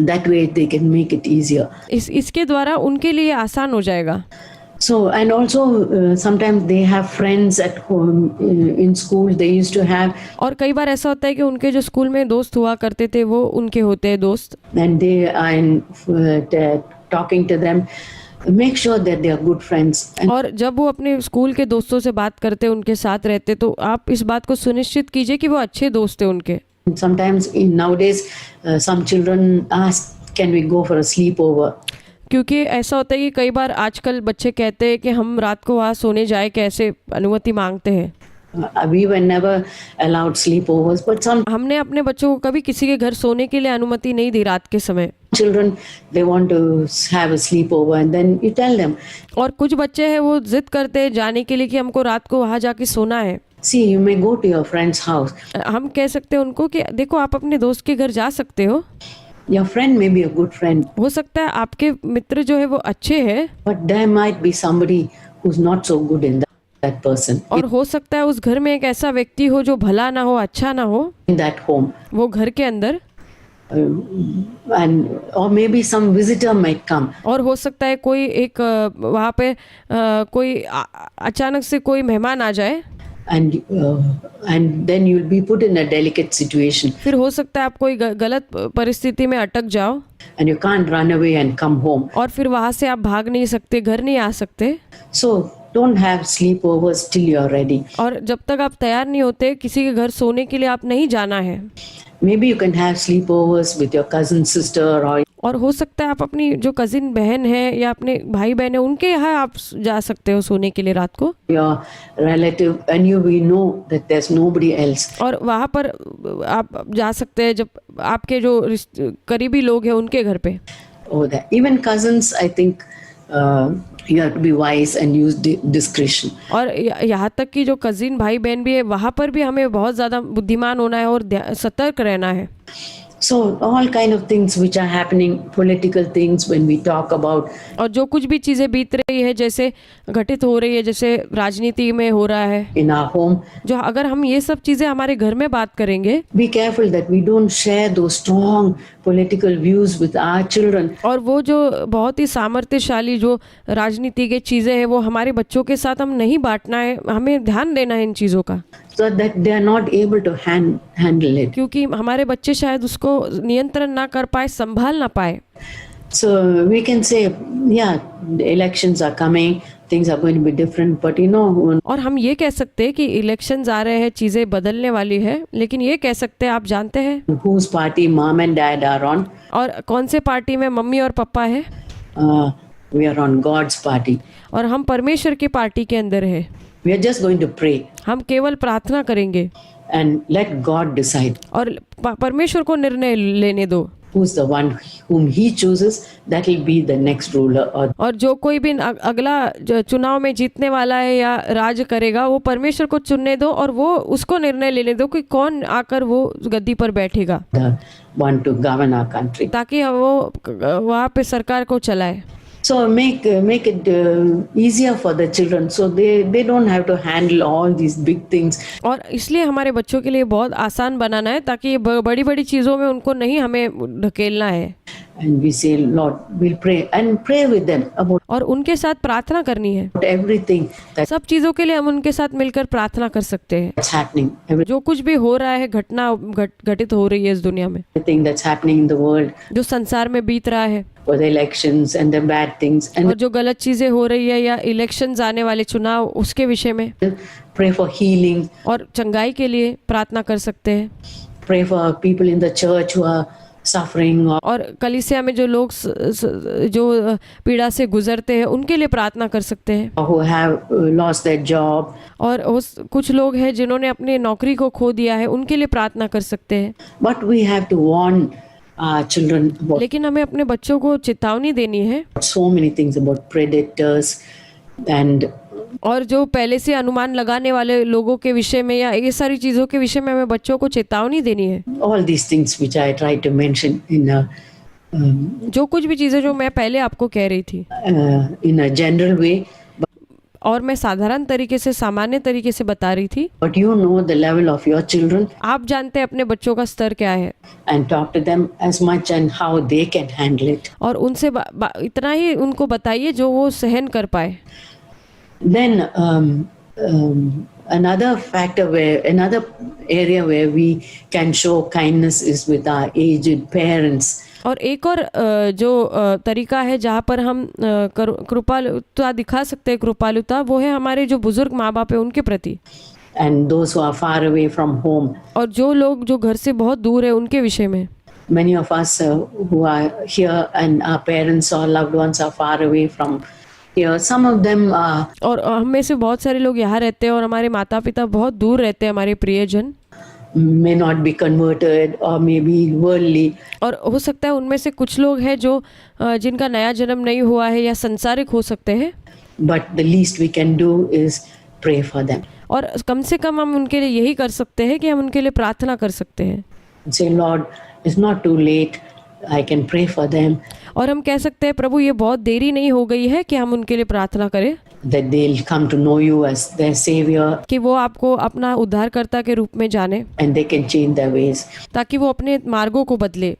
Speaker 1: that way they can make it easier.
Speaker 2: इसके द्वारा उनके लिए आसान हो जाएगा।
Speaker 1: So, and also sometimes they have friends at home, in school they used to have,
Speaker 2: और कई बार ऐसा होता है कि उनके जो स्कूल में दोस्त हुआ करते थे वो उनके होते हैं दोस्त,
Speaker 1: and they are talking to them. Make sure that they are good friends. And
Speaker 2: और जब वो अपने स्कूल के दोस्तों से बात करते, उनके साथ रहते, तो आप इस बात को सुनिश्चित कीजिए कि वो अच्छे दोस्त हैं उनके।
Speaker 1: sometimes nowadays some children ask, can we go for a sleepover?
Speaker 2: क्योंकि ऐसा होता है कि कई बार आजकल बच्चे कहते हैं कि हम रात को वहाँ सोने जाए, कैसे अनुमति मांगते हैं।
Speaker 1: We were never allowed sleepovers, but some
Speaker 2: हमने अपने बच्चों को कभी किसी के घर सोने के लिए अनुमति नहीं दी रात के समय।
Speaker 1: children, they want to have a sleepover, and then you tell them,
Speaker 2: और कुछ बच्चे हैं वो जिद करते हैं जाने के लिए कि हमको रात को वहाँ जाके सोना है।
Speaker 1: see, you may go to your friend's house.
Speaker 2: हम कह सकते हैं उनको कि देखो आप अपने दोस्त के घर जा सकते हो,
Speaker 1: Your friend may be a good friend,
Speaker 2: हो सकता है आपके मित्र जो है वो अच्छे हैं,
Speaker 1: but there might be somebody who's not so good in that person,
Speaker 2: और हो सकता है उस घर में एक ऐसा व्यक्ति हो जो भला ना हो, अच्छा ना हो
Speaker 1: in that home.
Speaker 2: वो घर के अंदर,
Speaker 1: And or maybe some visitor might come.
Speaker 2: और हो सकता है कोई एक वहाँ पे कोई अचानक से कोई मेहमान आ जाए,
Speaker 1: And then you'll be put in a delicate situation,
Speaker 2: फिर हो सकता है आप कोई गलत परिस्थिति में अटक जाओ
Speaker 1: and you can't run away and come home.
Speaker 2: और फिर वहाँ से आप भाग नहीं सकते, घर नहीं आ सकते।
Speaker 1: So don't have sleepovers till you're ready.
Speaker 2: और जब तक आप तैयार नहीं होते किसी के घर सोने के लिए आप नहीं जाना है।
Speaker 1: Maybe you can have sleepovers with your cousin, sister, or
Speaker 2: और हो सकता है आप अपनी जो कजिन बहन है या अपने भाई बहन है उनके यहाँ आप जा सकते हो सोने के लिए रात को,
Speaker 1: your relative, and you will know that there's nobody else.
Speaker 2: और वहाँ पर आप जा सकते हैं जब आपके जो करीबी लोग हैं उनके घर पे।
Speaker 1: Oh, that even cousins, I think you have to be wise and use discretion.
Speaker 2: और यहाँ तक कि जो कजिन भाई बहन भी है वहाँ पर भी हमें बहुत ज़्यादा बुद्धिमान होना है और सतर्क रहना है।
Speaker 1: So all kind of things which are happening, political things when we talk about,
Speaker 2: और जो कुछ भी चीज़ें बीत रही है, जैसे घटित हो रही है, जैसे राजनीति में हो रहा है
Speaker 1: in our home,
Speaker 2: जो अगर हम ये सब चीज़ें हमारे घर में बात करेंगे,
Speaker 1: be careful that we don't share those strong political views with our children.
Speaker 2: और वो जो बहुत ही सामर्थ्यशाली जो राजनीति की चीज़ें हैं वो हमारे बच्चों के साथ हम नहीं बांटना है, हमें ध्यान देना है इन चीज़ों का,
Speaker 1: So that they are not able to handle it.
Speaker 2: क्योंकि हमारे बच्चे शायद उसको नियंत्रण ना कर पाए, संभाल ना पाए।
Speaker 1: So we can say, yeah, the elections are coming, things are going to be different, but you know,
Speaker 2: और हम ये कह सकते हैं कि इलेक्शंस आ रहे हैं, चीज़ें बदलने वाली है, लेकिन ये कह सकते हैं आप जानते हैं
Speaker 1: whose party mom and dad are on,
Speaker 2: और कौन से पार्टी में मम्मी और पापा है,
Speaker 1: we are on God's party.
Speaker 2: और हम परमेश्वर की पार्टी के अंदर है।
Speaker 1: We are just going to pray
Speaker 2: हम केवल प्रार्थना करेंगे
Speaker 1: and let God decide.
Speaker 2: और परमेश्वर को निर्णय लेने दो।
Speaker 1: who's the one whom he chooses, that will be the next ruler.
Speaker 2: और जो कोई भी अगला चुनाव में जीतने वाला है या राज करेगा, वो परमेश्वर को चुनने दो और वो उसको निर्णय लेने दो कि कौन आकर वो गद्दी पर बैठेगा,
Speaker 1: The one to govern our country.
Speaker 2: ताकि वो वहाँ पे सरकार को चलाए।
Speaker 1: So make it easier for the children, so they don't have to handle all these big things.
Speaker 2: और इसलिए हमारे बच्चों के लिए बहुत आसान बनाना है, ताकि ये बड़ी बड़ी चीज़ों में उनको नहीं हमें ढकेलना है।
Speaker 1: And we say, Lord, we'll pray with them about
Speaker 2: और उनके साथ प्रार्थना करनी है।
Speaker 1: everything
Speaker 2: सब चीज़ों के लिए हम उनके साथ मिलकर प्रार्थना कर सकते हैं।
Speaker 1: that's happening,
Speaker 2: जो कुछ भी हो रहा है, घटित हो रही है इस दुनिया में,
Speaker 1: everything that's happening in the world,
Speaker 2: जो संसार में बीत रहा है,
Speaker 1: for the elections and the bad things,
Speaker 2: और
Speaker 1: and
Speaker 2: जो गलत चीज़ें हो रही है या इलेक्शंस आने वाले चुनाव, उसके विषय में
Speaker 1: pray for healing,
Speaker 2: और चंगाई के लिए प्रार्थना कर सकते हैं।
Speaker 1: pray for people in the church who are suffering,
Speaker 2: और कलीसिया में जो लोग जो पीड़ा से गुजरते हैं, उनके लिए प्रार्थना कर सकते हैं।
Speaker 1: or who have lost their job.
Speaker 2: और कुछ लोग हैं जिन्होंने अपनी नौकरी को खो दिया है, उनके लिए प्रार्थना कर सकते हैं।
Speaker 1: But we have to warn our children about
Speaker 2: लेकिन हमें अपने बच्चों को चेतावनी देनी है,
Speaker 1: so many things, about predators and
Speaker 2: और जो पहले से अनुमान लगाने वाले लोगों के विषय में या ये सारी चीज़ों के विषय में हमें बच्चों को चेतावनी देनी है।
Speaker 1: all these things which I tried to mention
Speaker 2: जो कुछ भी चीज़ें जो मैं पहले आपको कह रही थी,
Speaker 1: in a general way,
Speaker 2: और मैं साधारण तरीके से, सामान्य तरीके से बता रही थी।
Speaker 1: but you know the level of your children,
Speaker 2: आप जानते हैं अपने बच्चों का स्तर क्या है,
Speaker 1: and talk to them as much and how they can handle it.
Speaker 2: और उनसे इतना ही उनको बताइए जो वो सहन कर पाए।
Speaker 1: Then another area where we can show kindness is with our aged parents.
Speaker 2: और एक और जो तरीका है जहाँ पर हम कृपालुता दिखा सकते हैं, कृपालुता, वो है हमारे जो बुजुर्ग माँ बाप है उनके प्रति,
Speaker 1: And those who are far away from home.
Speaker 2: और जो लोग जो घर से बहुत दूर है उनके विषय में।
Speaker 1: Many of us who are here and our parents or loved ones are far away from here. Some of them are,
Speaker 2: और हम में से बहुत सारे लोग यहाँ रहते हैं और हमारे माता पिता बहुत दूर रहते हैं, हमारे प्रियजन
Speaker 1: may not be converted or maybe worldly.
Speaker 2: और हो सकता है उनमें से कुछ लोग हैं जो जिनका नया जन्म नहीं हुआ है या संसारिक हो सकते हैं,
Speaker 1: But the least we can do is pray for them.
Speaker 2: और कम से कम हम उनके लिए यही कर सकते हैं कि हम उनके लिए प्रार्थना कर सकते हैं।
Speaker 1: Say, Lord, it's not too late. I can pray for them,
Speaker 2: और हम कह सकते हैं, प्रभु ये बहुत देरी नहीं हो गई है कि हम उनके लिए प्रार्थना करें,
Speaker 1: that they'll come to know you as their savior
Speaker 2: कि वो आपको अपना उद्धारकर्ता के रूप में जाने,
Speaker 1: and they can change their ways
Speaker 2: ताकि वो अपने मार्गों को बदले।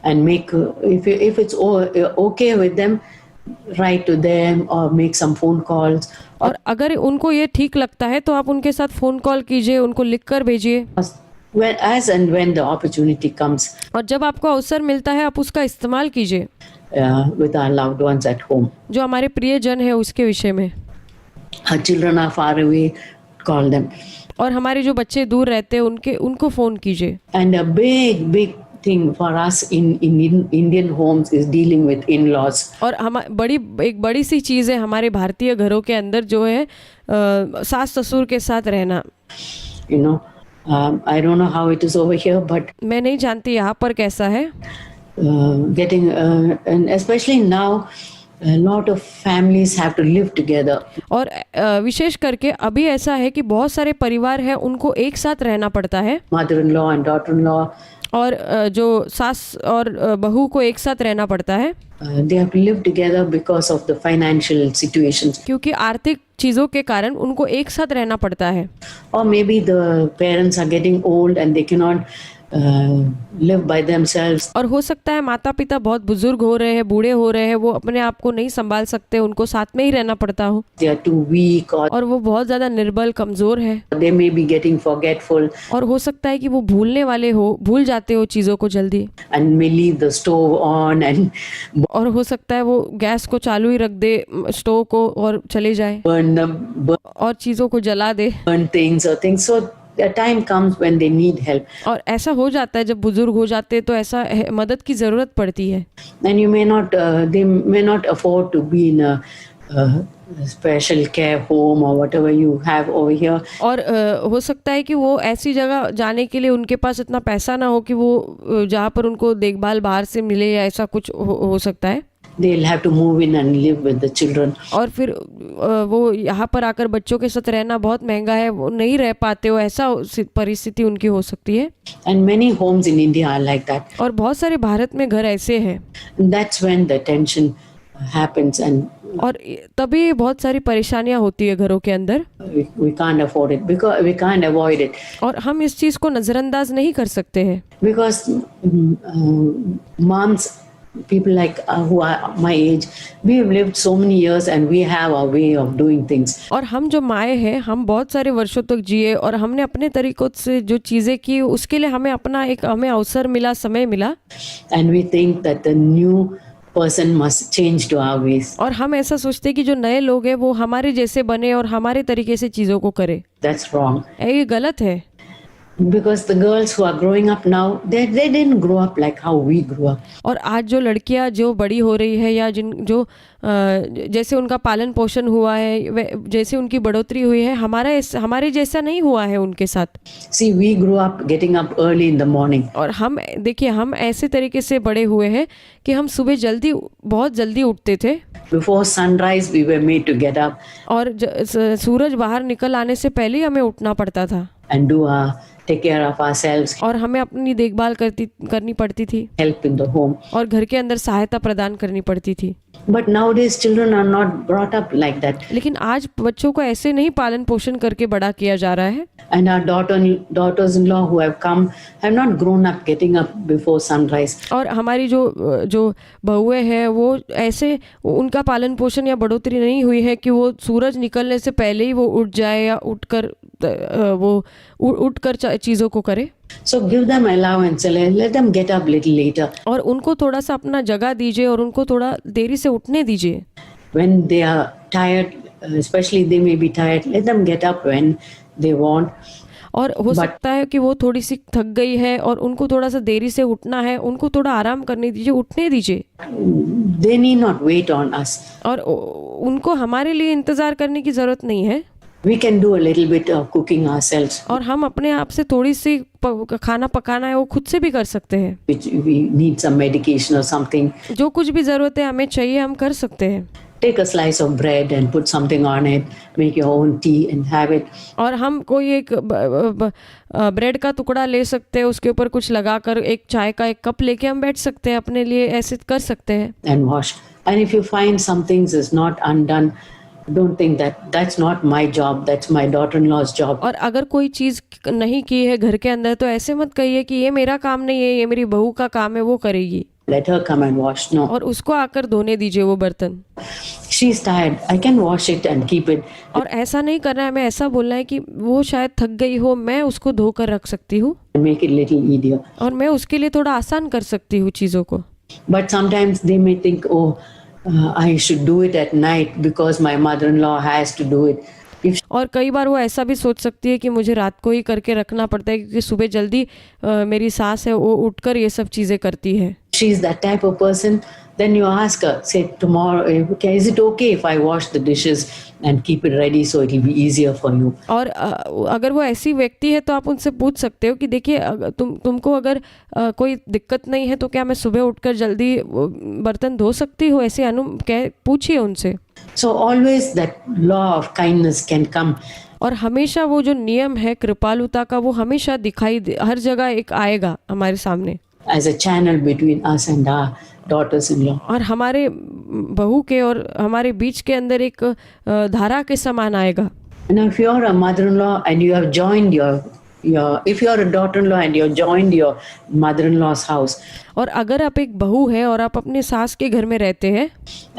Speaker 1: and make, if it's okay with them, write to them or make some phone calls.
Speaker 2: और अगर उनको ये ठीक लगता है तो आप उनके साथ फ़ोन कॉल कीजिए, उनको लिख कर भेजिए,
Speaker 1: As and when the opportunity comes,
Speaker 2: और जब आपको अवसर मिलता है आप उसका इस्तेमाल कीजिए
Speaker 1: with our loved ones at home.
Speaker 2: जो हमारे प्रियजन है उसके विषय में।
Speaker 1: Our children are far away, call them.
Speaker 2: और हमारे जो बच्चे दूर रहते हैं उनको फ़ोन कीजिए।
Speaker 1: And a big thing for us in Indian homes is dealing with in-laws.
Speaker 2: और एक बड़ी सी चीज़ है हमारे भारतीय घरों के अंदर जो है सास ससुर के साथ रहना।
Speaker 1: You know, I don't know how it is over here, but
Speaker 2: मैं नहीं जानती यहाँ पर कैसा है,
Speaker 1: getting and especially now a lot of families have to live together.
Speaker 2: और विशेष करके अभी ऐसा है कि बहुत सारे परिवार हैं उनको एक साथ रहना पड़ता है,
Speaker 1: Mother-in-law and daughter-in-law,
Speaker 2: और जो सास और बहू को एक साथ रहना पड़ता है,
Speaker 1: they have to live together because of the financial situations.
Speaker 2: क्योंकि आर्थिक चीज़ों के कारण उनको एक साथ रहना पड़ता है।
Speaker 1: Or maybe the parents are getting old and they cannot live by themselves.
Speaker 2: और हो सकता है माता पिता बहुत बुजुर्ग हो रहे हैं, बूढ़े हो रहे हैं, वो अपने आप को नहीं संभाल सकते, उनको साथ में ही रहना पड़ता हो,
Speaker 1: They are too weak or
Speaker 2: और वो बहुत ज़्यादा निर्बल, कमज़ोर है,
Speaker 1: they may be getting forgetful
Speaker 2: और हो सकता है कि वो भूल जाते हो चीज़ों को जल्दी,
Speaker 1: and may leave the stove on and
Speaker 2: और हो सकता है वो गैस को चालू ही रख दे, स्टोव को, और चले जाए और चीज़ों को जला दे।
Speaker 1: burn things or things. So the time comes when they need help.
Speaker 2: और ऐसा हो जाता है जब बुजुर्ग हो जाते हैं तो ऐसा मदद की ज़रूरत पड़ती है,
Speaker 1: And you may not, they may not afford to be in a special care home or whatever you have over here.
Speaker 2: और हो सकता है कि वो ऐसी जगह जाने के लिए उनके पास इतना पैसा ना हो कि वो जहाँ पर उनको देखभाल बाहर से मिले या ऐसा कुछ हो सकता है।
Speaker 1: They'll have to move in and live with the children.
Speaker 2: और फिर वो यहाँ पर आकर बच्चों के साथ रहना बहुत महंगा है, वो नहीं रह पाते हो, ऐसा परिस्थिति उनकी हो सकती है।
Speaker 1: And many homes in India are like that.
Speaker 2: और बहुत सारे भारत में घर ऐसे हैं।
Speaker 1: That's when the tension happens and
Speaker 2: और तभी बहुत सारी परेशानियां होती है घरों के अंदर।
Speaker 1: we can't afford it because we can't avoid it.
Speaker 2: और हम इस चीज़ को नज़रअंदाज नहीं कर सकते हैं।
Speaker 1: Because moms, people like who are my age, we have lived so many years and we have our way of doing things.
Speaker 2: और हम जो माए हैं, हम बहुत सारे वर्षों तक जिए और हमने अपने तरीकों से जो चीज़ें की उसके लिए हमें अपना एक हमें अवसर मिला, समय मिला।
Speaker 1: And we think that the new person must change to our ways.
Speaker 2: और हम ऐसा सोचते हैं कि जो नए लोग हैं वो हमारे जैसे बने और हमारे तरीके से चीज़ों को करें।
Speaker 1: That's wrong.
Speaker 2: ये गलत है।
Speaker 1: Because the girls who are growing up now, they didn't grow up like how we grew up.
Speaker 2: और आज जो लड़कियां जो बड़ी हो रही है या जैसे उनका पालन पोषण हुआ है, जैसे उनकी बढ़ोतरी हुई है, हमारे जैसा नहीं हुआ है उनके साथ।
Speaker 1: See, we grew up getting up early in the morning.
Speaker 2: और हम देखिए, हम ऐसे तरीके से बड़े हुए हैं कि हम सुबह बहुत जल्दी उठते थे।
Speaker 1: Before sunrise, we were made to get up
Speaker 2: और सूरज बाहर निकल आने से पहले ही हमें उठना पड़ता था
Speaker 1: and take care of ourselves,
Speaker 2: और हमें अपनी देखभाल करनी पड़ती थी,
Speaker 1: help in the home.
Speaker 2: और घर के अंदर सहायता प्रदान करनी पड़ती थी।
Speaker 1: But nowadays, children are not brought up like that.
Speaker 2: लेकिन आज बच्चों को ऐसे नहीं पालन पोषण करके बड़ा किया जा रहा है।
Speaker 1: And our daughters-in-law who have come have not grown up getting up before sunrise.
Speaker 2: और हमारी जो बहुएं हैं वो ऐसे उनका पालन पोषण या बढ़ोतरी नहीं हुई है कि वो सूरज निकलने से पहले ही वो उठ जाए या उठकर चीज़ों को करे।
Speaker 1: So give them allowance, let them get up little later.
Speaker 2: और उनको थोड़ा सा अपना जगह दीजिए और उनको थोड़ा देरी से उठने दीजिए।
Speaker 1: When they are tired, especially they may be tired, let them get up when they want.
Speaker 2: और हो सकता है कि वो थोड़ी सी थक गई है और उनको थोड़ा सा देरी से उठना है, उनको थोड़ा आराम करने दीजिए, उठने दीजिए।
Speaker 1: They need not wait on us.
Speaker 2: और उनको हमारे लिए इंतज़ार करने की ज़रूरत नहीं है।
Speaker 1: We can do a little bit of cooking ourselves.
Speaker 2: और हम अपने आप से थोड़ी सी खाना पकाना है वो खुद से भी कर सकते हैं।
Speaker 1: Which we need some medication or something.
Speaker 2: जो कुछ भी ज़रूरत है हमें चाहिए, हम कर सकते हैं।
Speaker 1: Take a slice of bread and put something on it, make your own tea and have it.
Speaker 2: और हम कोई एक ब्रेड का टुकड़ा ले सकते हैं, उसके ऊपर कुछ लगाकर एक चाय का एक कप लेके हम बैठ सकते हैं, अपने लिए ऐसे कर सकते हैं।
Speaker 1: And wash. And if you find some things is not undone, don't think that that's not my job, that's my daughter-in-law's job.
Speaker 2: और अगर कोई चीज़ नहीं की है घर के अंदर तो ऐसे मत कहिए कि ये मेरा काम नहीं है, ये मेरी बहू का काम है, वो करेगी।
Speaker 1: Let her come and wash. No.
Speaker 2: और उसको आकर धोने दीजिए वो बर्तन।
Speaker 1: She's tired. I can wash it and keep it.
Speaker 2: और ऐसा नहीं करना है, हमें ऐसा बोलना है कि वो शायद थक गई हो, मैं उसको धोकर रख सकती हूँ
Speaker 1: And make it little easier.
Speaker 2: और मैं उसके लिए थोड़ा आसान कर सकती हूँ चीज़ों को।
Speaker 1: But sometimes they may think, I should do it at night because my mother-in-law has to do it.
Speaker 2: और कई बार वो ऐसा भी सोच सकती है कि मुझे रात को ही करके रखना पड़ता है क्योंकि सुबह जल्दी मेरी सास है वो उठकर ये सब चीज़ें करती है।
Speaker 1: She's that type of person. Then you ask her, say tomorrow, okay, is it okay if I wash the dishes and keep it ready so it will be easier for you?
Speaker 2: और अगर वो ऐसी व्यक्ति है तो आप उनसे पूछ सकते हो कि देखिए तुमको अगर कोई दिक्कत नहीं है तो क्या मैं सुबह उठकर जल्दी बर्तन धो सकती हूँ, ऐसे पूछिए उनसे।
Speaker 1: So always that law of kindness can come.
Speaker 2: और हमेशा वो जो नियम है कृपालुता का वो हमेशा हर जगह एक आएगा हमारे सामने।
Speaker 1: As a channel between us and our daughters-in-law.
Speaker 2: और हमारे बहू के और हमारे बीच के अंदर एक धारा के समान आएगा।
Speaker 1: Now if you're a mother-in-law and you have joined if you're a daughter-in-law and you're joined your mother-in-law's house.
Speaker 2: और अगर आप एक बहू है और आप अपने सास के घर में रहते हैं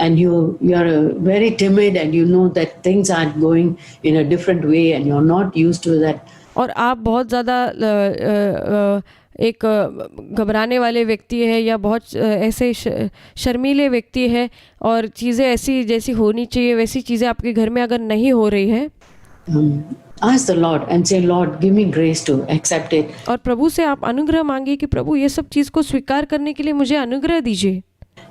Speaker 1: and you're very timid and you know that things are going in a different way and you're not used to that.
Speaker 2: और आप बहुत ज़्यादा एक घबराने वाले व्यक्ति है या बहुत ऐसे शर्मीले व्यक्ति है और चीज़ें ऐसी जैसी होनी चाहिए वैसी चीज़ें आपके घर में अगर नहीं हो रही है,
Speaker 1: ask the Lord and say, Lord, give me grace to accept it.
Speaker 2: और प्रभु से आप अनुग्रह मांगिए कि प्रभु ये सब चीज़ को स्वीकार करने के लिए मुझे अनुग्रह दीजिए।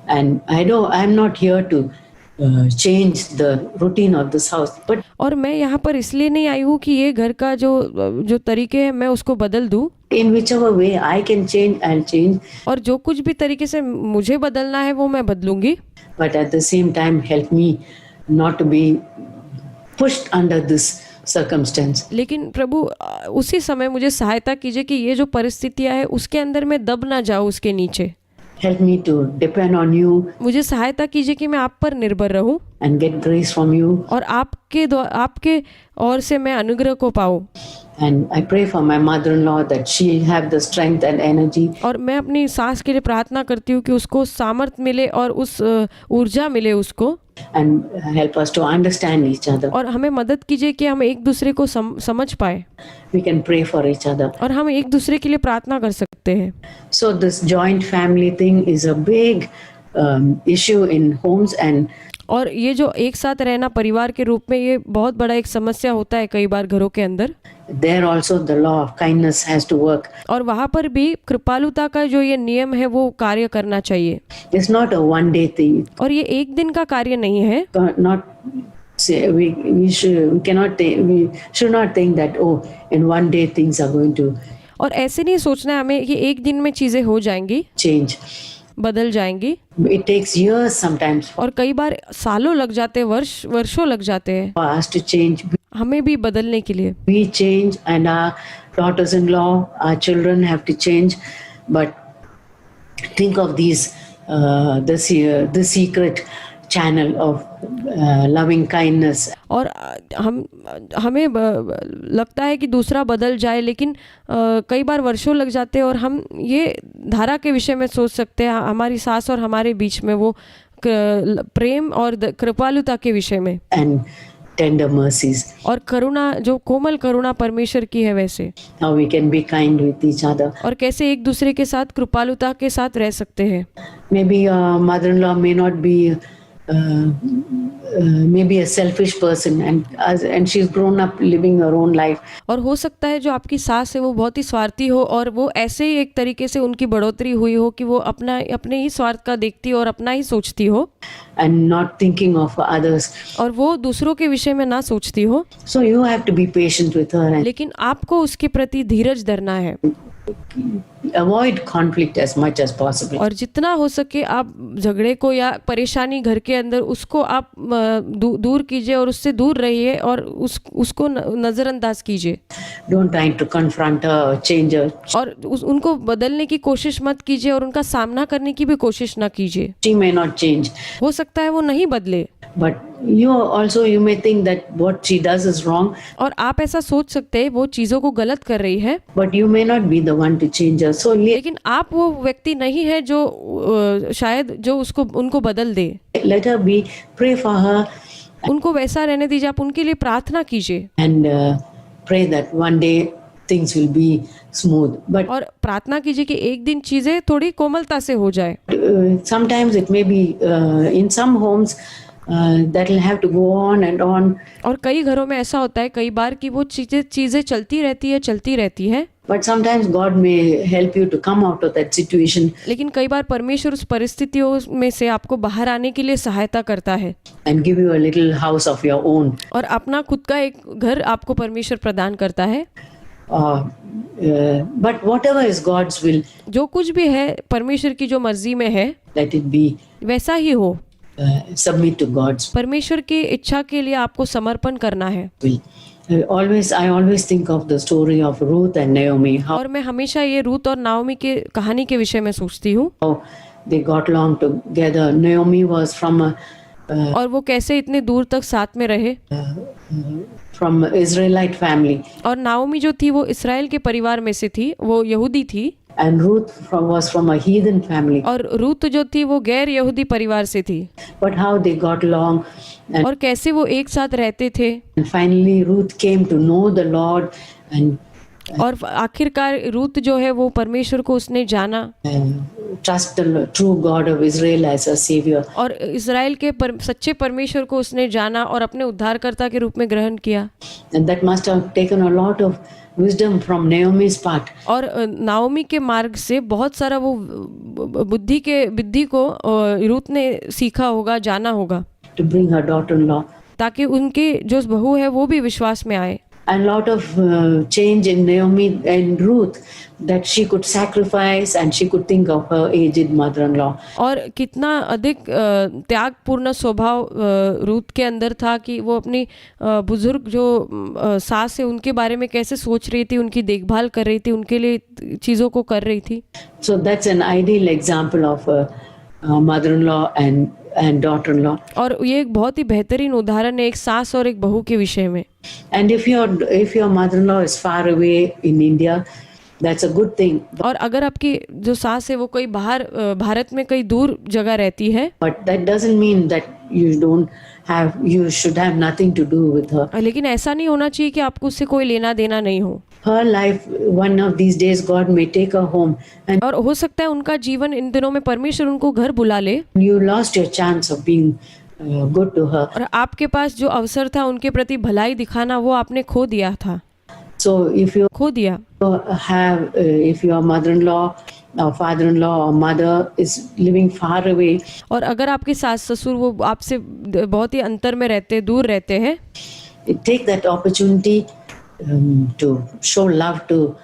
Speaker 1: And I'm not here to change the routine of this house. But
Speaker 2: और मैं यहाँ पर इसलिए नहीं आई हूँ कि ये घर का जो तरीके हैं मैं उसको बदल दूँ,
Speaker 1: in whichever way I can change, I'll change.
Speaker 2: और जो कुछ भी तरीके से मुझे बदलना है वो मैं बदलूंगी,
Speaker 1: But at the same time, help me not to be pushed under this circumstance.
Speaker 2: लेकिन प्रभु उसी समय मुझे सहायता कीजिए कि ये जो परिस्थितियाँ है उसके अंदर मैं दब ना जाऊँ उसके नीचे।
Speaker 1: Help me to depend on you
Speaker 2: मुझे सहायता कीजिए कि मैं आप पर निर्भर रहूं
Speaker 1: and get grace from you.
Speaker 2: और आपके ओर से मैं अनुग्रह को पाऊं।
Speaker 1: And I pray for my mother-in-law that she'll have the strength and energy
Speaker 2: और मैं अपनी सास के लिए प्रार्थना करती हूँ कि उसको सामर्थ्य मिले और उस ऊर्जा मिले उसको,
Speaker 1: and help us to understand each other.
Speaker 2: और हमें मदद कीजिए कि हम एक दूसरे को समझ पाए
Speaker 1: We can pray for each other.
Speaker 2: और हम एक दूसरे के लिए प्रार्थना कर सकते हैं।
Speaker 1: So this joint family thing is a big issue in homes, and
Speaker 2: और ये जो एक साथ रहना परिवार के रूप में ये बहुत बड़ा एक समस्या होता है कई बार घरों के अंदर,
Speaker 1: there also the law of kindness has to work.
Speaker 2: और वहाँ पर भी कृपालुता का जो ये नियम है वो कार्य करना चाहिए।
Speaker 1: It's not a one day thing.
Speaker 2: और ये एक दिन का कार्य नहीं है।
Speaker 1: Not say we should not think that in one day things are going to
Speaker 2: और ऐसे नहीं सोचना है हमें कि एक दिन में चीजें हो जाएंगी,
Speaker 1: change.
Speaker 2: बदल जाएंगी।
Speaker 1: It takes years sometimes
Speaker 2: और कई बार सालों लग जाते हैं, वर्षों लग जाते हैं
Speaker 1: for us to change.
Speaker 2: हमें भी बदलने के लिए।
Speaker 1: We change, and our daughters-in-law, our children have to change. But think of the secret channel of loving kindness.
Speaker 2: और हमें लगता है कि दूसरा बदल जाए, लेकिन कई बार वर्षों लग जाते हैं और हम ये धारा के विषय में सोच सकते हैं हमारी सास और हमारे बीच में वो प्रेम और कृपालुता के विषय में,
Speaker 1: And tender mercies.
Speaker 2: और करुणा, जो कोमल करुणा परमेश्वर की है वैसे,
Speaker 1: How we can be kind with each other.
Speaker 2: और कैसे एक दूसरे के साथ कृपालुता के साथ रह सकते हैं।
Speaker 1: Maybe your mother-in-law may not be maybe a selfish person, and she's grown up living her own life.
Speaker 2: और हो सकता है जो आपकी सास है वो बहुत ही स्वार्थी हो और वो ऐसे ही एक तरीके से उनकी बढ़ोतरी हुई हो कि वो अपने ही स्वार्थ का देखती हो और अपना ही सोचती हो,
Speaker 1: And not thinking of others.
Speaker 2: और वो दूसरों के विषय में ना सोचती हो।
Speaker 1: So you have to be patient with her and
Speaker 2: लेकिन आपको उसके प्रति धीरज धरना है
Speaker 1: avoid conflict as much as possible.
Speaker 2: और जितना हो सके आप झगड़े को या परेशानी घर के अंदर उसको आप दूर कीजिए और उससे दूर रहिए और उसको नज़रअंदाज कीजिए।
Speaker 1: Don't try to confront her or change her.
Speaker 2: और उनको बदलने की कोशिश मत कीजिए और उनका सामना करने की भी कोशिश ना कीजिए।
Speaker 1: She may not change,
Speaker 2: हो सकता है वो नहीं बदले,
Speaker 1: but you may think that what she does is wrong,
Speaker 2: और आप ऐसा सोच सकते हैं वो चीज़ों को गलत कर रही है,
Speaker 1: but you may not be the one to change her. So
Speaker 2: लेकिन आप वो व्यक्ति नहीं है जो शायद जो उनको बदल दे।
Speaker 1: let her be, pray for her,
Speaker 2: उनको वैसा रहने दीजिए, आप उनके लिए प्रार्थना कीजिए
Speaker 1: and pray that one day things will be smooth. But
Speaker 2: और प्रार्थना कीजिए कि एक दिन चीजें थोड़ी कोमलता से हो जाए।
Speaker 1: sometimes it may be in some homes that will have to go on and on.
Speaker 2: और कई घरों में ऐसा होता है कई बार कि वो चीजें चलती रहती है।
Speaker 1: But sometimes God may help you to come out of that situation.
Speaker 2: लेकिन कई बार परमेश्वर उस परिस्थितियों में से आपको बाहर आने के लिए सहायता करता है
Speaker 1: And give you a little house of your own.
Speaker 2: और अपना खुद का एक घर आपको परमेश्वर प्रदान करता है।
Speaker 1: But whatever is God's will,
Speaker 2: जो कुछ भी है परमेश्वर की जो मर्जी में है
Speaker 1: let it be.
Speaker 2: वैसा ही हो।
Speaker 1: Submit to God's
Speaker 2: परमेश्वर की इच्छा के लिए आपको समर्पण करना है।
Speaker 1: will. I always think of the story of Ruth and Naomi. How
Speaker 2: और मैं हमेशा ये रूत और नाओमी के कहानी के विषय में सोचती हूँ
Speaker 1: they got along together. Naomi was
Speaker 2: और वो कैसे इतने दूर तक साथ में रहे।
Speaker 1: from Israelite family,
Speaker 2: और नाओमी जो थी वो इस्राएल के परिवार में से थी, वो यहूदी थी,
Speaker 1: and Ruth was from a heathen family.
Speaker 2: और रूत जो थी वो गैर यहूदी परिवार से थी।
Speaker 1: But how they got along, and
Speaker 2: और कैसे वो एक साथ रहते थे,
Speaker 1: finally Ruth came to know the Lord and
Speaker 2: और आखिरकार रूत जो है वो परमेश्वर को उसने जाना
Speaker 1: trust the true God of Israel as a savior.
Speaker 2: और इस्राएल के सच्चे परमेश्वर को उसने जाना और अपने उद्धारकर्ता के रूप में ग्रहण किया।
Speaker 1: And that must have taken a lot of wisdom from Naomi's part.
Speaker 2: और नाओमी के मार्ग से बहुत सारा वो बुद्धि को रूत ने सीखा होगा, जाना होगा।
Speaker 1: to bring her daughter-in-law.
Speaker 2: ताकि उनकी जो बहू है वो भी विश्वास में आए।
Speaker 1: And lot of change in Naomi and Ruth, that she could sacrifice and she could think of her aged mother-in-law.
Speaker 2: और कितना अधिक त्यागपूर्ण स्वभाव रूथ के अंदर था कि वो अपनी बुजुर्ग जो सास है उनके बारे में कैसे सोच रही थी, उनकी देखभाल कर रही थी, उनके लिए चीज़ों को कर रही थी।
Speaker 1: So that's an ideal example of a mother-in-law and daughter-in-law.
Speaker 2: और ये एक बहुत ही बेहतरीन उदाहरण है एक सास और एक बहू के विषय में।
Speaker 1: And if your mother-in-law is far away in India, that's a good thing.
Speaker 2: और अगर आपकी जो सास है वो कोई बाहर भारत में कई दूर जगह रहती है,
Speaker 1: But that doesn't mean that you should have nothing to do with her.
Speaker 2: लेकिन ऐसा नहीं होना चाहिए कि आपको उससे कोई लेना देना नहीं हो।
Speaker 1: Her life, one of these days, God may take her home, and
Speaker 2: और हो सकता है उनका जीवन इन दिनों में परमेश्वर उनको घर बुला ले
Speaker 1: you lost your chance of being good to her.
Speaker 2: और आपके पास जो अवसर था उनके प्रति भलाई दिखाना वो आपने खो दिया था,
Speaker 1: So if you
Speaker 2: खो दिया।
Speaker 1: if your mother-in-law or father-in-law or mother is living far away,
Speaker 2: और अगर आपके सास ससुर वो आपसे बहुत ही अंतर में रहते, दूर रहते हैं,
Speaker 1: take that opportunity to show love to.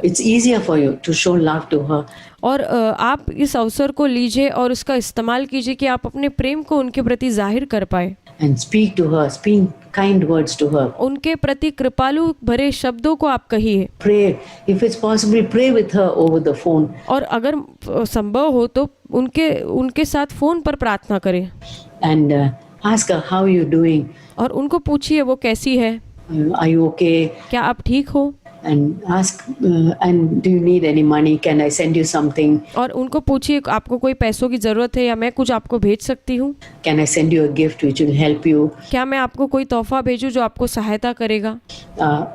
Speaker 1: It's easier for you to show love to her.
Speaker 2: और आप इस अवसर को लीजिए और उसका इस्तेमाल कीजिए कि आप अपने प्रेम को उनके प्रति जाहिर कर पाए।
Speaker 1: And speak to her, speak kind words to her.
Speaker 2: उनके प्रति कृपालु भरे शब्दों को आप कहिए।
Speaker 1: Pray, if it's possible, pray with her over the phone.
Speaker 2: और अगर संभव हो तो उनके साथ फोन पर प्रार्थना करें।
Speaker 1: And ask her how you doing.
Speaker 2: और उनको पूछिए वो कैसी है,
Speaker 1: Are you okay?
Speaker 2: क्या आप ठीक हो?
Speaker 1: And ask, and do you need any money? Can I send you something?
Speaker 2: और उनको पूछिए आपको कोई पैसों की ज़रूरत है या मैं कुछ आपको भेज सकती हूँ?
Speaker 1: Can I send you a gift which will help you?
Speaker 2: क्या मैं आपको कोई तोहफा भेजूँ जो आपको सहायता करेगा?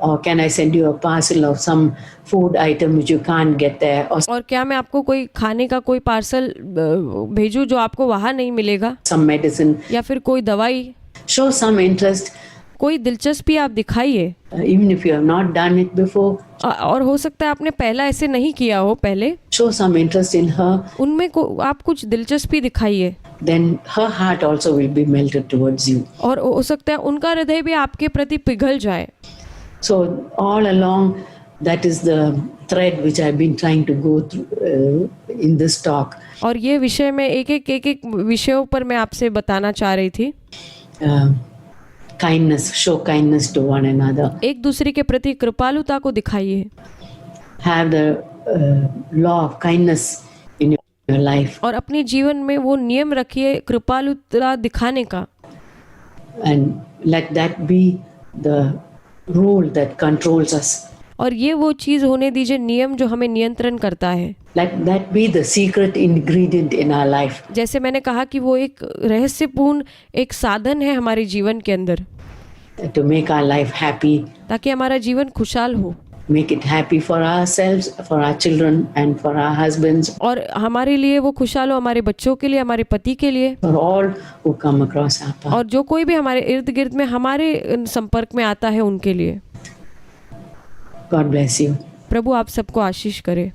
Speaker 1: Or can I send you a parcel of some food item which you can't get there? Or
Speaker 2: और क्या मैं आपको कोई खाने का कोई पार्सल भेजूँ जो आपको वहाँ नहीं मिलेगा?
Speaker 1: some medicine?
Speaker 2: या फिर कोई दवाई?
Speaker 1: Show some interest,
Speaker 2: कोई दिलचस्पी आप दिखाइए।
Speaker 1: even if you have not done it before.
Speaker 2: और हो सकता है आपने पहला ऐसे नहीं किया हो पहले,
Speaker 1: Show some interest in her.
Speaker 2: उनमें आप कुछ दिलचस्पी दिखाइए।
Speaker 1: Then her heart also will be melted towards you.
Speaker 2: और हो सकता है उनका हृदय भी आपके प्रति पिघल जाए।
Speaker 1: So all along, that is the thread which I've been trying to go through in this talk.
Speaker 2: और ये विषय में एक विषयों पर मैं आपसे बताना चाह रही थी।
Speaker 1: Kindness, show kindness to one another.
Speaker 2: एक दूसरे के प्रति कृपालुता को दिखाइए।
Speaker 1: Have the law of kindness in your life.
Speaker 2: और अपने जीवन में वो नियम रखिए कृपालुता दिखाने का।
Speaker 1: And let that be the rule that controls us.
Speaker 2: और ये वो चीज़ होने दीजिए नियम जो हमें नियंत्रण करता है।
Speaker 1: Let that be the secret ingredient in our life.
Speaker 2: जैसे मैंने कहा कि वो एक रहस्यपूर्ण एक साधन है हमारे जीवन के अंदर,
Speaker 1: To make our life happy,
Speaker 2: ताकि हमारा जीवन खुशहाल हो
Speaker 1: make it happy for ourselves, for our children, and for our husbands,
Speaker 2: और हमारे लिए वो खुशहाल हो, हमारे बच्चों के लिए, हमारे पति के लिए,
Speaker 1: for all who come across our path.
Speaker 2: और जो कोई भी हमारे इर्द गिर्द में हमारे संपर्क में आता है उनके लिए।
Speaker 1: God bless you.
Speaker 2: प्रभु आप सबको आशीष करे।